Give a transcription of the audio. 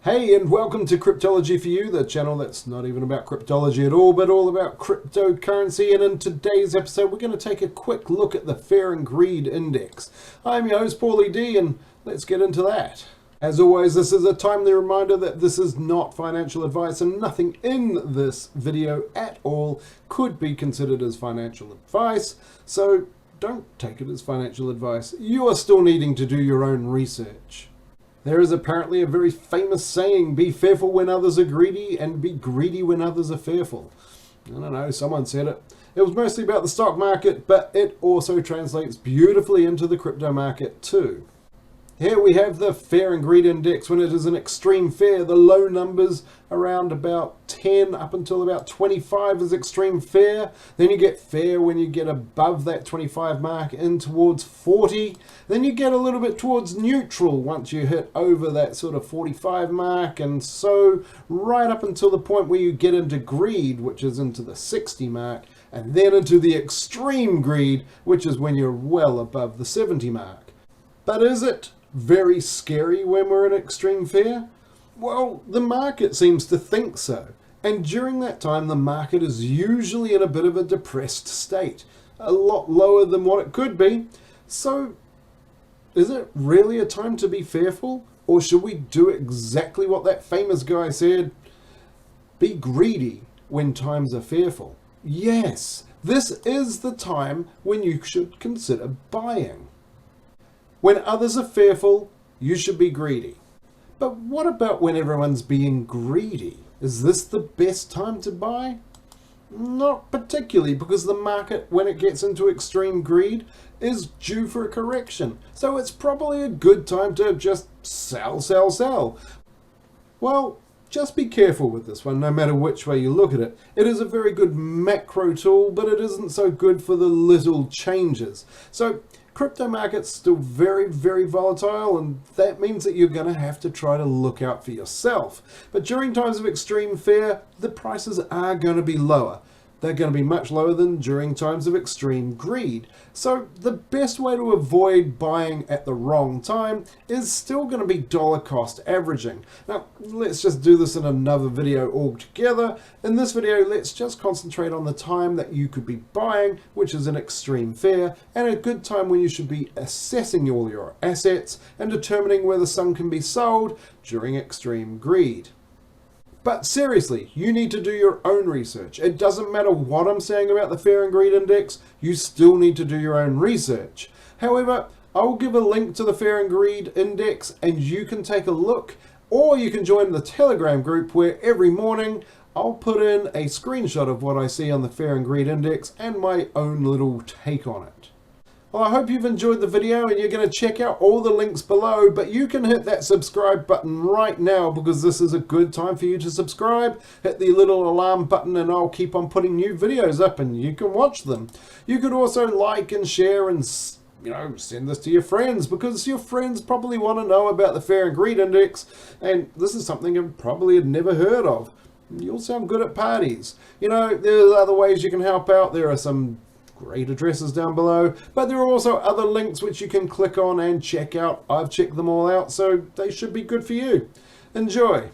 Hey, and welcome to Cryptology for You, the channel that's not even about cryptology at all, but all about cryptocurrency. And in today's episode, we're going to take a quick look at the Fear and Greed Index. I'm your host, Paulie D, and let's get into that. As always, this is a timely reminder that this is not financial advice, and nothing in this video at all could be considered as financial advice. So don't take it as financial advice. You are still needing to do your own research. There is apparently a very famous saying, be fearful when others are greedy and be greedy when others are fearful. I don't know, someone said it. It was mostly about the stock market, but it also translates beautifully into the crypto market too. Here we have the Fear and Greed Index. When it is an extreme fear, the low numbers around about 10 up until about 25 is extreme fear. Then you get fear when you get above that 25 mark in towards 40. Then you get a little bit towards neutral once you hit over that sort of 45 mark. And so right up until the point where you get into greed, which is into the 60 mark. And then into the extreme greed, which is when you're well above the 70 mark. But is it very scary when we're in extreme fear? Well, the market seems to think so. And during that time, the market is usually in a bit of a depressed state, a lot lower than what it could be. So is it really a time to be fearful? Or should we do exactly what that famous guy said? Be greedy when times are fearful. Yes, this is the time when you should consider buying. When others are fearful, you should be greedy. But what about when everyone's being greedy? Is this the best time to buy? Not particularly, because the market, when it gets into extreme greed, is due for a correction. So it's probably a good time to just sell. Well, just be careful with this one, no matter which way you look at it. It is a very good macro tool, but it isn't so good for the little changes. So crypto market's still very, very volatile, and that means that you're going to have to try to look out for yourself. But during times of extreme fear, the prices are going to be lower. They're going to be much lower than during times of extreme greed. So the best way to avoid buying at the wrong time is still going to be dollar cost averaging. Now, let's just do this in another video altogether. In this video, let's just concentrate on the time that you could be buying, which is an extreme fear, and a good time when you should be assessing all your assets and determining whether some can be sold during extreme greed. But seriously, you need to do your own research. It doesn't matter what I'm saying about the Fear and Greed Index, you still need to do your own research. However, I will give a link to the Fear and Greed Index and you can take a look, or you can join the Telegram group where every morning I'll put in a screenshot of what I see on the Fear and Greed Index and my own little take on it. Well, I hope you've enjoyed the video and you're going to check out all the links below, but you can hit that subscribe button right now because this is a good time for you to subscribe. Hit the little alarm button and I'll keep on putting new videos up and you can watch them. You could also like and share and send this to your friends because your friends probably want to know about the Fear and Greed Index, and this is something you probably had never heard of. You'll sound good at parties. There's other ways you can help out. There are some great addresses down below, but there are also other links which you can click on and check out. I've checked them all out, so they should be good for you. Enjoy.